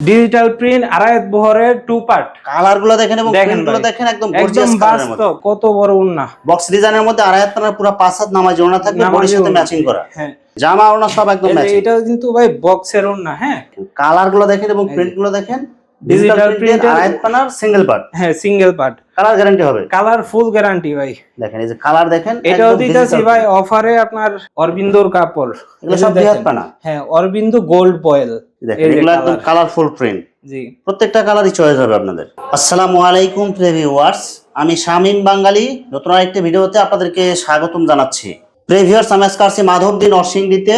Digital print আড়াই বহরের 2 part. কালারগুলো দেখেন এবং প্রিন্টগুলো দেখেন একদম গর্জিয়াস কালারের মধ্যে। কত বড় ওন্না। বক্স ডিজাইনের মধ্যে আড়াই হাত পানার পুরো 5 হাত নামাজি ওন্না থাকবে, বডির সাথে ম্যাচিং করা। হ্যাঁ, জামা ওন্না সব একদম ম্যাচিং। এটা কিন্তু ভাই বক্সের ওন্না। হ্যাঁ, কালারগুলো দেখেন এবং প্রিন্টগুলো দেখেন। ডিজিটাল প্রিন্ট আড়াই হাত পানার সিঙ্গেল পার্ট। হ্যাঁ, সিঙ্গেল পার্ট। কালার গ্যারান্টি হবে। কালার ফুল গ্যারান্টি ভাই। দেখেন এই যে কালার দেখেন, এটাও দিতেছি ভাই অফারে আপনার অরবিন্দর কাপড়। এগুলো সব দুই হাত পানা। হ্যাঁ, অরবিন্দ গোল্ড বয়েল। দেখেন এগুলো একদম কালারফুল প্রিন্ট। জি, প্রত্যেকটা কালারই চয়েস হবে আপনাদের। আসসালামু আলাইকুম ভিউয়ার্স, আমি শামীম বাঙালি নতুন আরেকটি ভিডিওতে আপনাদেরকে স্বাগতম জানাচ্ছি। ভিউয়ার্স, আমি আজকে আসছি মাধবদী নরসিংদীতে।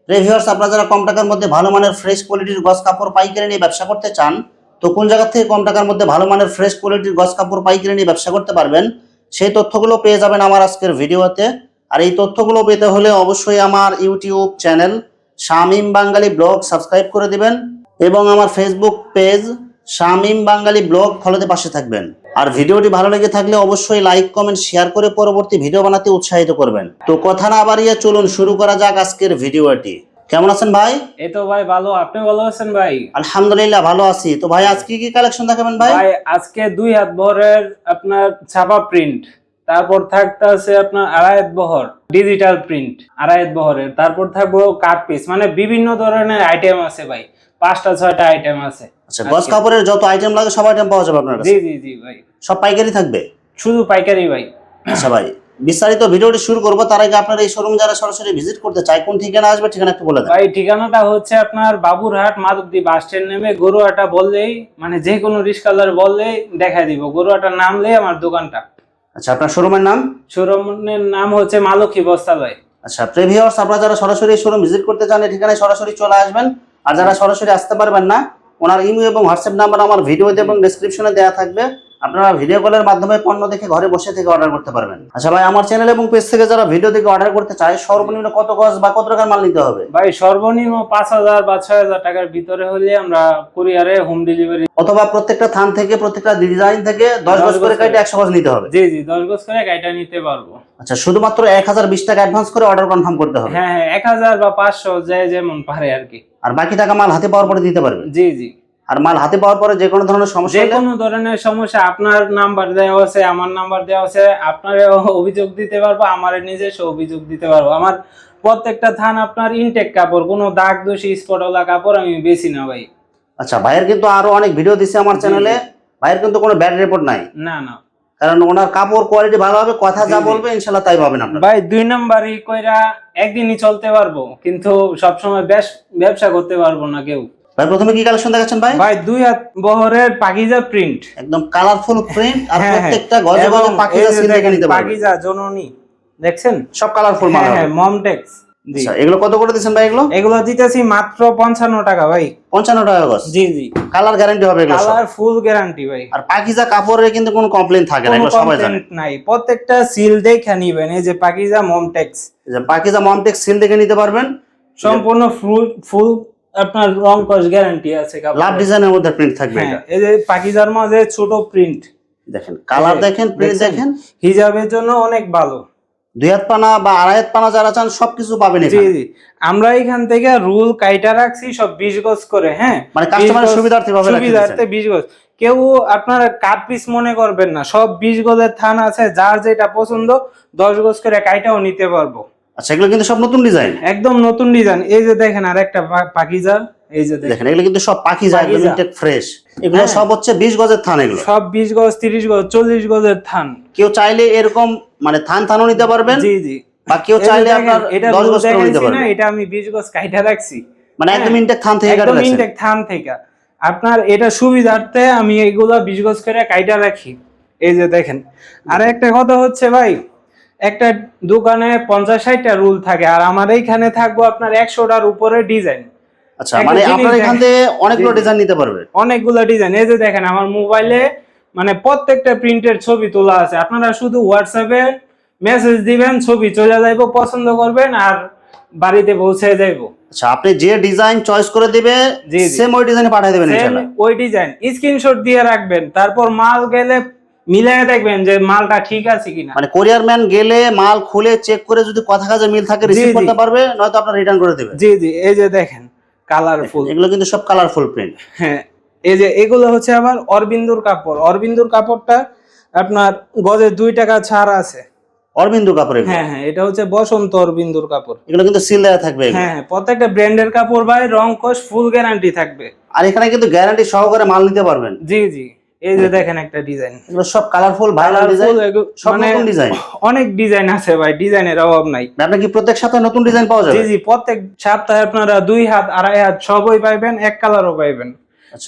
ভিউয়ার্স, আপনারা যারা কম টাকার মধ্যে ভালো মানের ফ্রেশ কোয়ালিটির গস কাপড় পাইকারি নিয়ে ব্যবসা করতে চান, তো কোন জায়গা থেকে কম টাকার মধ্যে ভালো মানের ফ্রেশ কোয়ালিটির গস কাপড় পাইকারি নিয়ে ব্যবসা করতে পারবেন, সেই তথ্যগুলো পেয়ে যাবেন আমার আজকের ভিডিওতে। আর এই তথ্যগুলো পেতে হলে অবশ্যই আমার ইউটিউব চ্যানেল শামীম বাঙালি ব্লগ সাবস্ক্রাইব করে দিবেন এবং আমার ফেসবুক পেজ শামীম বাঙালি ব্লগ ফলোতে পাশে থাকবেন। আর ভিডিওটি ভালো লেগে থাকলে অবশ্যই লাইক কমেন্ট শেয়ার করে পরবর্তী ভিডিও বানাতে উৎসাহিত করবেন। তো কথা না বাড়িয়ে চলুন শুরু করা যাক আজকের ভিডিওটি। কেমন আছেন ভাই? এই তো ভাই ভালো, আপনি ভালো আছেন ভাই? আলহামদুলিল্লাহ ভালো আছি। তো ভাই আজকে কি কালেকশন দেখাবেন ভাই? ভাই আজকে 2 হাত বহরের আপনার ছাপা প্রিন্ট, তারপর থাকতেছে আপনার আড়াই হাত বহর ডিজিটাল প্রিন্ট আড়াই হাত বহরের, তারপর থাকবো কাট পিস, মানে বিভিন্ন ধরনের আইটেম আছে ভাই, 5টা 6টা আইটেম আছে। আচ্ছা, গস কাপড়ের যত আইটেম লাগে সব আইটেম পাওয়া যাবে আপনার কাছে? জি জি জি ভাই, সব পাইকারি থাকবে? শুধু পাইকারি ভাই। আচ্ছা ভাই, বিস্তারিত ভিডিওটি শুরু করব, তার আগে আপনার এই শোরুম যারা সরাসরি ভিজিট করতে চায় কোন ঠিকানা আসবে, ঠিকানা একটু বলে দেন ভাই। ঠিকানাটা হচ্ছে আপনার বাবুরহাট মাধবদী বাস স্ট্যান্ড নেমে গরুয়াটা বললেই, মানে যে কোনো রিস্কাদার বললেই দেখা দিব, গরুয়াটা নামলেই আমার দোকানটা। আচ্ছা, আপনার শোরুমের নাম? শোরুমের নাম হচ্ছে মালকী বস্ত্রালয়। আচ্ছা ভিউয়ার্স, আপনারা যারা সরাসরি শোরুম ভিজিট করতে চান এই ঠিকানায় সরাসরি চলে আসবেন। আর যারা সরাসরি আসতে পারবেন না, ওনার ইমেল এবং হোয়াটসঅ্যাপ নাম্বার আমার ভিডিওতে এবং ডেসক্রিপশনে দেওয়া থাকবে। আপনারা ভিডিও কলের মাধ্যমে পণ্য দেখে ঘরে বসে থেকে অর্ডার করতে পারবেন। আচ্ছা ভাই, আমার চ্যানেল এবং পেজ থেকে যারা ভিডিও দেখে অর্ডার করতে চায় সর্বনিম্ন কত গজ বা কত টাকার মাল নিতে হবে? ভাই সর্বনিম্ন 5,000 বা 6,000 টাকার ভিতরে হলে আমরা কুরিয়ারে হোম ডেলিভারি, অথবা প্রত্যেকটা থান থেকে প্রত্যেকটা ডিজাইন থেকে 10 গজ করে কাটে 100 গজ নিতে হবে? জি জি, 10 গজ করে কাইটা নিতে পারবো। আচ্ছা, শুধুমাত্র 1020 টাকা অ্যাডভান্স করে অর্ডার কনফার্ম করতে হবে? হ্যাঁ হ্যাঁ, 1000 বা 500 যে যেমন পারে আর কি। আর বাকি টাকা মাল হাতে পাওয়ার পরে দিতে পারবে? জি জি। আর মাল হাতে পাওয়ার পরে যে কোনো ধরনের সমস্যা যে হলে? কোনো ধরনের সমস্যা, আপনার নাম্বার দেওয়া আছে, আমার নাম্বার দেওয়া আছে, আপনার অভিযোগ দিতে পারবো, আমার নিজস্ব অভিযোগ দিতে পারবো। আমার প্রত্যেকটা থান আপনার ইনটেক কাপড়, কোনো দাগ দোষী স্পটওয়ালা কাপড় আমি বেশি না ভাই। আচ্ছা, ভাইয়ের কিন্তু আরো অনেক ভিডিও দিছে আমার চ্যানেলে, ভাইয়ের কিন্তু কোনো ব্যাড রিপোর্ট নাই। না না, কারণ ওনার কাপড় কোয়ালিটি ভালো হবে, কথা যা বলবে ইনশাআল্লাহ তাই পাবেন আপনারা। ভাই 2 নাম্বারই কইরা একদিনই চলতে পারবো, কিন্তু সবসময় ব্যবসা করতে পারবো না কেউ। ভাই প্রথমে কি কালেকশন দেখাচ্ছেন ভাই? ভাই 2 হাত বহরের পাকিজা প্রিন্ট, একদম কালারফুল প্রিন্ট। আর হ্যাঁ, প্রত্যেকটা গজে গজে পাকিজা সিল দেখে নিতে পারবেন। পাকিজা জননী দেখছেন, সব কালারফুল মাল হবে। হ্যাঁ, মমটেক্স। জি, আচ্ছা, এগুলো কত করে দিবেন ভাই? এগুলো দিতেছি মাত্র 55 টাকা ভাই। 55 টাকা গজ? জি জি, কালার গ্যারান্টি হবে এগুলো সব? কালার ফুল গ্যারান্টি ভাই। আর পাকিজা কাপড়ের কিন্তু কোনো কমপ্লেইন থাকে না, এগুলো সবাই জানে। নাই, প্রত্যেকটা সিল দেখে নিবেন। এই যে পাকিজা মমটেক্স, এই যে পাকিজা মমটেক্স সিল দেখে নিতে পারবেন। সম্পূর্ণ ফুল আপনার রং কস গ্যারান্টি আছে। লাভ ডিজাইনের মধ্যে প্রিন্ট থাকবে এটা। এই যে পাকিজার মাঝে ছোট প্রিন্ট দেখেন, কালার দেখেন, প্রিন্ট দেখেন। হিজাবের জন্য অনেক ভালো। 2 হাত পানা বা আড়াই হাত পানা যারা চান সবকিছু পাবেন জি এখানে। জি, আমরা এখান থেকে রুল কাইটা রাখছি সব 20 গজ করে। হ্যাঁ, মানে কাস্টমারের সুবিধার্থে ভাবে রাখছি। সুবিধার্থে 20 গজ। কেউ আপনারা কাট পিস মনে করবেন না, সব 20 গজের থান আছে, যার যেটা পছন্দ 10 গজ করে কাইটাও নিতে পারবো। আচ্ছা, এগুলো কিন্তু সব নতুন ডিজাইন, একদম নতুন ডিজাইন। এই যে দেখেন আরেকটা পাকিজা, এই যে দেখেন এগুলো কিন্তু সব পাকিজা, একদম ইনটেক ফ্রেশ। এগুলো সব হচ্ছে 20 গজের থান। এগুলো সব 20 গজ 30 গজ 40 গজের থান। কেউ চাইলে এরকম মানে থানও নিতে পারবেন। জি জি, বা কেউ চাইলে আপনার 10 গজ করে নিতে পারবেন। এটা আমি 20 গজ কাইটা রাখছি, মানে একদম ইনটেক থান থেকে কাটা একদম রাখছেন। ইনটেক থান থেকে। আপনার এটা সুবিধার্থে আমি এগুলা 20 গজ করে কাইটা রাখি। এই যে দেখেন, আর একটা কথা হচ্ছে ভাই, একটা দোকানে 50-60টা রুল থাকে, আর আমার এইখানে থাকবো আপনার 100টার উপরে ডিজাইন। আচ্ছা, মানে আপনার এখান থেকে অনেকগুলো ডিজাইন নিতে পারবে? অনেকগুলো ডিজাইন। এই যে দেখেন আমার মোবাইলে মানে প্রত্যেকটা প্রিন্টের ছবি তোলা আছে। আপনারা শুধু হোয়াটসঅ্যাপে মেসেজ দিবেন, ছবি চলে যাইবো, পছন্দ করবেন আর বাড়িতে পৌঁছে যাইবো। আচ্ছা, আপনি যে ডিজাইন চয়েস করে দিবে সেম ওই ডিজাইনে পাঠিয়ে দিবেন ইনশাআল্লাহ। ওই ডিজাইন স্ক্রিনশট দিয়ে রাখবেন, তারপর মাল গেলে মিলায়ে দেখবেন যে মালটা ঠিক আছে কিনা। মানে কোরিয়ার ম্যান গেলে মাল খুলে চেক করে যদি কথা কাজে মিল থাকে রিসিভ করতে পারবে, নয়তো আপনার রিটার্ন করে দিবেন। জি জি, এই যে দেখেন কালারফুল, এগুলো কিন্তু সব কালারফুল প্রিন্ট। হ্যাঁ, এই যে এগুলো হচ্ছে আবার অরবিন্দুর কাপড়। অরবিন্দুর কাপড়টা আপনার গজে 2 টাকা ছাড় আছে। অরবিন্দু কাপড় এগুলো? হ্যাঁ হ্যাঁ, এটা হচ্ছে বসন্ত অরবিন্দুর কাপড়। এগুলো কিন্তু সিল দেওয়া থাকবে এগুলো? হ্যাঁ, প্রত্যেকটা ব্র্যান্ডের কাপড় ভাই, রং কোশ ফুল গ্যারান্টি থাকবে। আর এখানে কিন্তু গ্যারান্টি সহকারে মাল নিতে পারবেন। জি জি, এই যে দেখেন একটা ডিজাইন, এগুলো সব কালারফুল ভাইরাল ডিজাইন, সব নতুন ডিজাইন। অনেক ডিজাইন আছে ভাই, ডিজাইনের অভাব নাই। আপনার কি প্রত্যেক সপ্তাহে নতুন ডিজাইন পাওয়া যাবে? জি জি, প্রত্যেক সপ্তাহে আপনারা 2 হাত 2.5 হাত সবই পাইবেন, এক কালারও পাইবেন।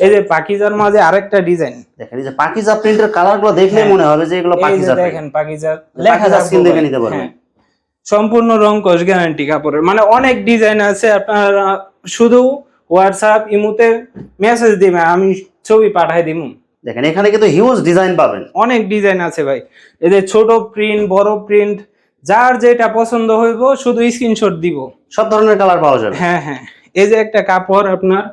এই যে পাকিজার মাঝে আরেকটা ডিজাইন দেখেন, এই যে পাকিজা প্রিন্টের কালারগুলো দেখলেই মনে হবে যে এগুলো পাকিজা। দেখেন পাকিজার লেখা আছে, সিল দেখে নিতে পারবেন। সম্পূর্ণ রং কোশ গ্যারান্টি কাপড়ের, মানে অনেক ডিজাইন আছে। আপনারা শুধু হোয়াটসঅ্যাপ ইমোতে মেসেজ দিবেন, আমি ছবি পাঠাই দিমু। দেখেন এখানে কিন্তু হিউজ ডিজাইন পাবেন, অনেক ডিজাইন আছে ভাই। এই যে ছোট প্রিন্ট, বড় প্রিন্ট, যার যেটা পছন্দ হইব শুধু স্ক্রিনশট দিব। সব ধরনের কালার পাওয়া যাবে। হ্যাঁ হ্যাঁ, এই যে একটা কাপড় আপনার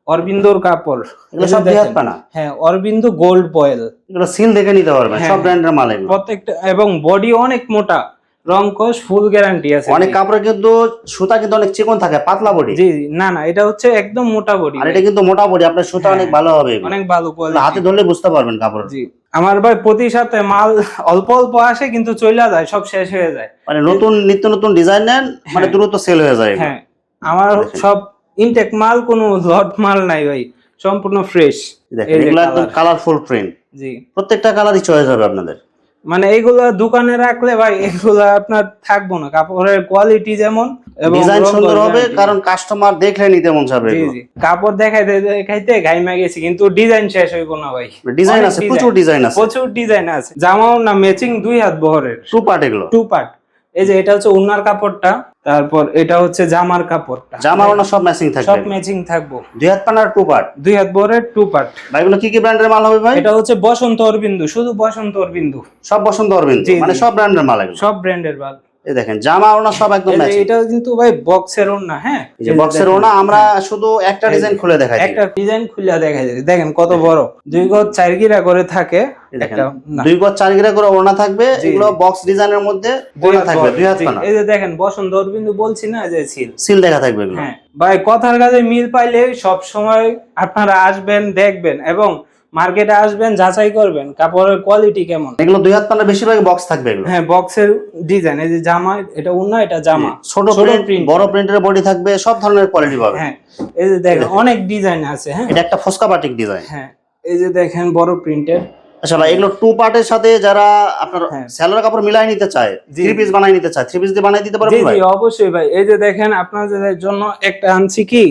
অরবিন্দুর কাপড়, এগুলো সব দুই হাত পানা। হ্যাঁ, অরবিন্দু গোল্ড বয়েল। এগুলো সিল দেখে নিতে পারবেন, সব ব্র্যান্ডের মাল এগুলো প্রত্যেকটা, এবং বডি অনেক মোটা, রং কোশ ফুল গ্যারান্টি আছে। অনেক কাপড়ে কিন্তু সুতা কিন্তু অনেক চিকন থাকে, পাতলা বডি। জি জি, না না, এটা হচ্ছে একদম মোটা বডি। আর এটা কিন্তু মোটা বডি, আপনার সুতা অনেক ভালো হবে, অনেক ভালো কোয়ালিটি, হাতে ধরলে বুঝতে পারবেন কাপড়। জি, আমার ভাই প্রতি সপ্তাহে মাল অল্প অল্প আসে, কিন্তু চইলা যায়, সব শেষ হয়ে যায়। মানে নতুন নিত্য নতুন ডিজাইন নেন, মানে দ্রুত সেল হয়ে যায়। হ্যাঁ, আমার সব ইনটেক মাল, কোনো লট মাল নাই ভাই, সম্পূর্ণ ফ্রেশ। দেখেন এগুলো একদম কালারফুল প্রিন্ট। জি, প্রত্যেকটা কালারই চয়েস হবে আপনাদের। মানে এইগুলা দোকানে রাখলে ভাই এগুলা আপনার থাকবো না, কাপড়ের কোয়ালিটি যেমন এবং ডিজাইন রং সুন্দর কোশ হবে, guarantee। কারণ কাস্টমার দেখলে নিতে মন চাবে। জি জি, কাপড় দেখাইতে দেখাইতে গাইমা গেছি, কিন্তু ডিজাইন শেষ হইব না ভাই। ডিজাইন অনেক আছে, প্রচুর ডিজাইন আছে, প্রচুর ডিজাইন আছে। জামাও না ম্যাচিং 2 হাত বহরের, টু পার্ট এগুলো। 2 পার্ট। এই যে এটা হচ্ছে উন্নার কাপড়টা, তারপর এটা হচ্ছে জামার কাপড়টা, জামার ওনা সব ম্যাচিং থাকবে, সব ম্যাচিং থাকবো। দুই হাত পানার টু পার্ট, 2 হাত বহরের 2 পার্ট। ভাই এগুলো কি কি ব্র্যান্ডের মাল হবে ভাই? এটা হচ্ছে বসন্ত অরবিন্দু, শুধু বসন্ত অরবিন্দু, সব বসন্ত অরবিন্দু, মানে সব ব্র্যান্ডের মাল এগুলো, সব ব্র্যান্ডের মাল। এই দেখেন জামা ওনা সব একদম ম্যাচিং। এটা কিন্তু ভাই বক্সের ওড়না। হ্যাঁ, এই যে বক্সের ওনা, আমরা শুধু একটা ডিজাইন খুলে দেখাই, একটা ডিজাইন খুলে দেখাই দিই। দেখেন কত বড়, 2 গজ 4 গিরা করে থাকে একটা, 2 গজ 4 গিরা করে ওনা থাকবে। এগুলো বক্স ডিজাইনের মধ্যে ওনা থাকবে, 2 হাত পানা। এই যে দেখেন বসন্ত অরবিন্দু বলছি না, যে সিল দেখা থাকবে এগুলো। হ্যাঁ ভাই, কথার কাজে মিল পাইলে সব সময় আপনারা আসবেন, দেখবেন এবং মার্কেটে আসবেন, যাচাই করবেন কাপড়ের কোয়ালিটি কেমন। এগুলো 2 হাত পানা বেশিরভাগ বক্স থাকবে এগুলো। হ্যাঁ, বক্সের ডিজাইন, এই যে জামা, এটা ওড়না, এটা জামা, ছোট প্রিন্ট, বড় প্রিন্টের বডি থাকবে, সব ধরনের কোয়ালিটি পাবে। হ্যাঁ, এই যে দেখেন অনেক ডিজাইন আছে। হ্যাঁ, এটা একটা ফস্কা বাটিক ডিজাইন। হ্যাঁ, এই যে দেখেন বড় প্রিন্টের। আচ্ছা ভাই, এগুলো টু পার্টের সাথে যারা আপনার সেলোয়ার কাপড় মিলাই নিতে চায়, 3 পিস বানাই নিতে চায়, 3 পিস দিয়ে বানাই দিতে পারবেন ভাই? জি অবশ্যই ভাই। এই যে দেখেন আপনাদের জন্য একটা আনছি, কি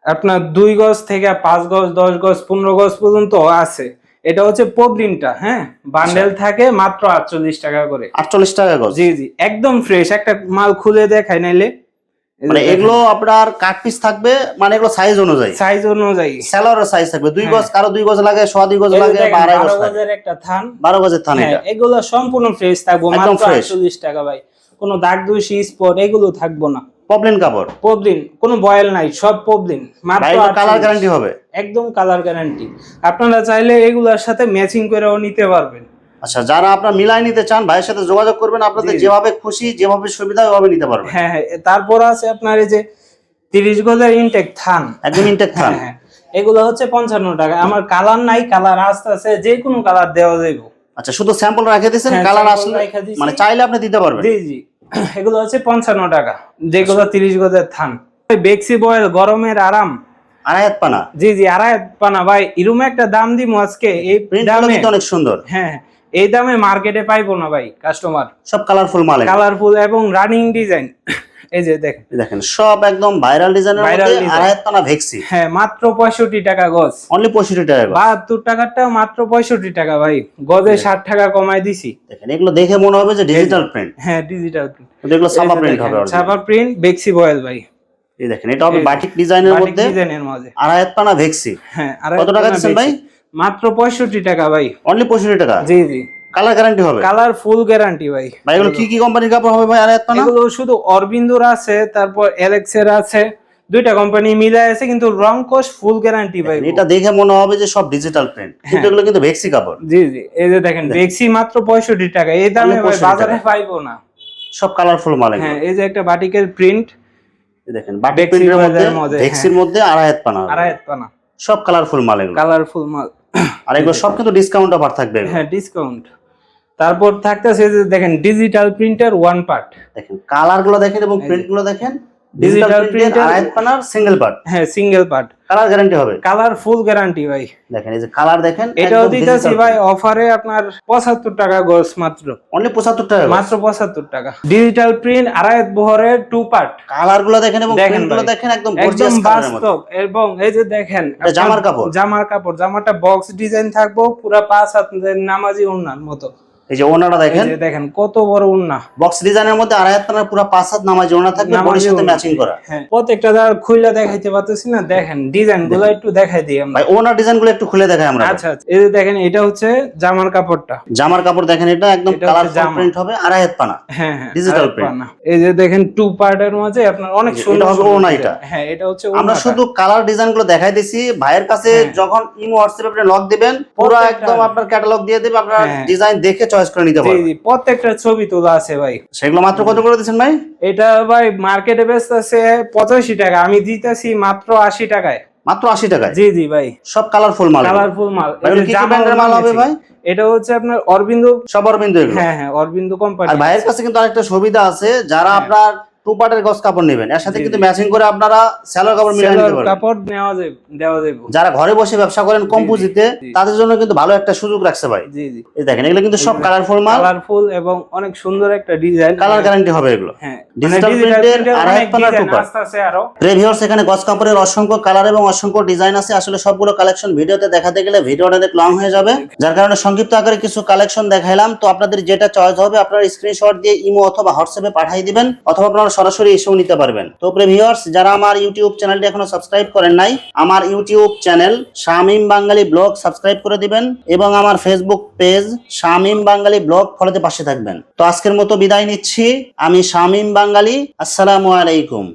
আপনার 2 গজ থেকে 5 গজ, 10 গজ, 15 গজ পর্যন্ত আছে। এটা হচ্ছে পবলিনটা। হ্যাঁ, বান্ডেল থাকে মাত্র 48 টাকা করে। 48 টাকা গজ? জি জি, একদম ফ্রেশ। একটা মাল খুলে দেখাই নাইলে। মানে এগুলো আপনার কাট পিস থাকবে, মানে এগুলো সাইজ অনুযায়ী, সাইজ অনুযায়ী সেলোয়ারের সাইজ থাকবে। 2 গজ, কারো 2 গজ লাগে, 2.5 গজ লাগে, 12 গজ 12 লাগে। গজের একটা থান, 12 গজের থান। এটা এগুলো সম্পূর্ণ ফ্রেশ থাকবো, একদম মাত্র fresh। 48 টাকা ভাই। কোনো দাগ দুষি স্পট এগুলো থাকবো না। পপলিন কাপড়, পবলিন, কোনো বয়েল নাই, সব পবলিন, মাত্র ভাই কালার গ্যারান্টি হবে, একদম কালার গ্যারান্টি। আপনারা চাইলে এগুলোর সাথে ম্যাচিং করেও নিতে পারবেন। আচ্ছা, যারা আপনারা মিলাই নিতে চান ভাইয়ের সাথে যোগাযোগ করবেন, আপনাদের যেভাবে খুশি, যেভাবে সুবিধা ওইভাবে নিতে পারবেন। হ্যাঁ হ্যাঁ, তারপর আছে আপনার এই যে 30 গজের ইনটেক থান, একদম ইনটেক থান। হ্যাঁ, এগুলো হচ্ছে 55 টাকা। আমার কালার নাই, কালার আসতেছে, যে কোনো কালার দেওয়া যাবে। আচ্ছা, শুধু স্যাম্পল রেখে দিয়েছেন, কালার আসলে মানে চাইলে আপনি দিতে পারবেন। জি জি, এগুলো হচ্ছে 55 টাকা, যেগুলো 30 গজের থান। বেক্সি বয়েল, গরমের আরাম, 2.5 হাত পানা। জি জি, 2.5 হাত পানা ভাই। এরকম একটা দাম দিমু আজকে, এই প্রিন্টগুলো কিন্তু অনেক সুন্দর। হ্যাঁ, এই দামে মার্কেটে পাইবো না ভাই কাস্টমার। সব কালারফুল মাল, কালারফুল এবং রানিং ডিজাইন। এই যে দেখেন, দেখেন সব একদম ভাইরাল ডিজাইনের মধ্যে 2.5 হাত পানা ভেক্সি। হ্যাঁ, মাত্র 65 টাকা গজ। অনলি 65 টাকা গজ। 72 টাকাটা মাত্র 65 টাকা ভাই, গজে 60 টাকা কমাই দিছি। দেখেন এগুলো দেখে মনে হবে যে ডিজিটাল প্রিন্ট। হ্যাঁ, ডিজিটাল প্রিন্ট, কিন্তু এগুলো ছাপা প্রিন্ট হবে, ছাপা প্রিন্ট, বেক্সি বয়েল ভাই। এই দেখেন, এটা হবে বাটিক ডিজাইনের মধ্যে, ডিজাইনের মধ্যে 2.5 হাত পানা ভেক্সি। হ্যাঁ, কত টাকা দিচ্ছেন ভাই? মাত্র 65 টাকা ভাই, অনলি 65 টাকা। জি জি, কালার গ্যারান্টি হবে, কালার ফুল গ্যারান্টি ভাই। ভাই এগুলো কি কি কোম্পানির কাপড় হবে ভাই? 2.5 হাত পানা এগুলো শুধু অরবিন্দুর আছে, তারপর এলেক্স এর আছে, 2টা কোম্পানি মিলে আছে, কিন্তু রং কোশ ফুল গ্যারান্টি ভাই। এটা দেখে মনে হবে যে সব ডিজিটাল প্রিন্ট, কিন্তু এগুলো কিন্তু ভেক্সি কাপড়। জি জি, এই যে দেখেন বেক্সি মাত্র 65 টাকা। এই দামে ভাই বাজারে পাইবো না। সব কালারফুল মাল। হ্যাঁ, এই যে একটা বাটিকের প্রিন্ট, দেখেন বাটিক প্রিন্টের মধ্যে ভেক্সির মধ্যে 2.5 হাত পানা, 2.5 হাত পানা, সব কালারফুল মাল এগুলো। কালারফুল মাল। আর এগুলো সব কিন্তু ডিসকাউন্ট অফার থাকবে এগুলো। হ্যাঁ ডিসকাউন্ট। তারপর থাকতেছে যে দেখেন ডিজিটাল প্রিন্টার ওয়ান পার্ট। দেখেন কালার গুলো দেখেন এবং প্রিন্ট গুলো দেখেন। ডিজিটাল ডিজিটাল প্রিন্টার প্রিন্টার আড়াই পানার সিঙ্গেল পার্ট। হ্যাঁ সিঙ্গেল পার্ট। কালার গ্যারান্টি হবে। কালার ফুল গ্যারান্টি ভাই। দেখেন এই যে কালার দেখেন, এটাও দিতেছি ভাই অফারে আপনার 75 টাকা গজ মাত্র। অনলি 75 টাকা মাত্র 75 টাকা। ডিজিটাল প্রিন্ট আড়াই বহরের 2 পার্ট। কালার গুলো দেখেন এবং প্রিন্ট গুলো দেখেন একদম গর্জিয়াস কালারের মধ্যে। বাস্তব। এবং এই যে দেখেন জামার কাপড়, জামাটা বক্স ডিজাইন থাকবো পুরো 5 হাত নামাজি ওড়নার মতো। এই যে ওড়নাটা দেখেন, এই যে দেখেন কত বড় ওড়না। বক্স ডিজাইনের মধ্যে আড়াই হাত পানার পুরো 5 হাত নামাজি ওড়না থাকবে, বডির সাথে ম্যাচিং করা। হ্যাঁ প্রত্যেকটা দাঁড় খুলে দেখাইতে পারতেছি না, দেখেন ডিজাইনগুলো একটু দেখাই দিই আমরা। ভাই ওড়নার ডিজাইনগুলো একটু খুলে দেখাই আমরা। আচ্ছা এই যে দেখেন এটা হচ্ছে জামার কাপড়টা। জামার কাপড় দেখেন, এটা একদম কালারফুল প্রিন্ট হবে, আড়াই হাত পানা। হ্যাঁ হ্যাঁ ডিজিটাল প্রিন্ট। এই যে দেখেন 2 পার্টের মধ্যে আপনার অনেক সুন্দর হবে ওড়না। এটা হ্যাঁ এটা হচ্ছে আমরা শুধু কালার ডিজাইনগুলো দেখাই দিছি। ভাইয়ের কাছে যখন ইমো হোয়াটসঅ্যাপে আপনি লক দিবেন, পুরো একদম আপনার ক্যাটালগ দিয়ে দেবে, আপনার ডিজাইন দেখে চয়েস করে নিতে পারবেন। প্রত্যেকটা ছবি তোলা আছে ভাই। সেগুলো মাত্র কত করে দিচ্ছেন ভাই? এটা ভাই মার্কেটে বেচতেছে 85 টাকা, আমি দিতেছি মাত্র 80 টাকায়। মাত্র 80 টাকায়? জি জি ভাই। সব কালারফুল মাল। কালারফুল মাল। এটা কি ব্র্যান্ডের মাল হবে ভাই? এটা হচ্ছে আপনার অরবিন্দ। সব অরবিন্দ এগুলো? হ্যাঁ হ্যাঁ অরবিন্দ কোম্পানি। আর ভাইয়ের কাছে কিন্তু আরেকটা সুবিধা আছে, যারা আপনার 2 পার্টের গস কাপড় নেবেন, এর সাথে কিন্তু ম্যাচিং করে আপনারা সেলর কাপড় মিলিয়ে নিতে পারবেন। কাপড় দেওয়া যাবে। যারা ঘরে বসে ব্যবসা করেন কম্পোজিটে, তাদের জন্য কিন্তু ভালো একটা সুযোগ রাখছে ভাই। জি জি। এই দেখেন এগুলো কিন্তু সব কালারফুল মাল, কালারফুল এবং অনেক সুন্দর একটা ডিজাইন। কালার গ্যারান্টি হবে এগুলো। হ্যাঁ ডিজিটাল প্রিন্টের আড়াই পানা 2 পার্ট। আছে আরো। প্রিভিউয়ার্স এখানে গস কাপড়ের অসংখ্য কালার এবং অসংখ্য ডিজাইন আছে। আসলে সবগুলো কালেকশন ভিডিওতে দেখাতে গেলে ভিডিওটা অনেক লং হয়ে যাবে, যার কারণে সংক্ষিপ্ত আকারে কিছু কালেকশন দেখাইলাম। তো আপনাদের যেটা চয়েস হবে আপনারা স্ক্রিনশট দিয়ে ইমো অথবা হোয়াটসঅ্যাপে পাঠিয়ে দিবেন, অথবা আপনারা সরাসরি এসেও নিতে পারবেন। তো প্রিভিউয়ার্স যারা আমার ইউটিউব চ্যানেলটি এখনো সাবস্ক্রাইব করেন নাই, আমার ইউটিউব চ্যানেল শামীম বাঙালি ব্লগ সাবস্ক্রাইব করে দিবেন এবং আমার ফেসবুক পেজ শামীম বাঙালি ব্লগ ফলোতে পাশে থাকবেন। তো আজকের মতো বিদায় নিচ্ছি, আমি শামীম বাঙালি। আসসালামু আলাইকুম।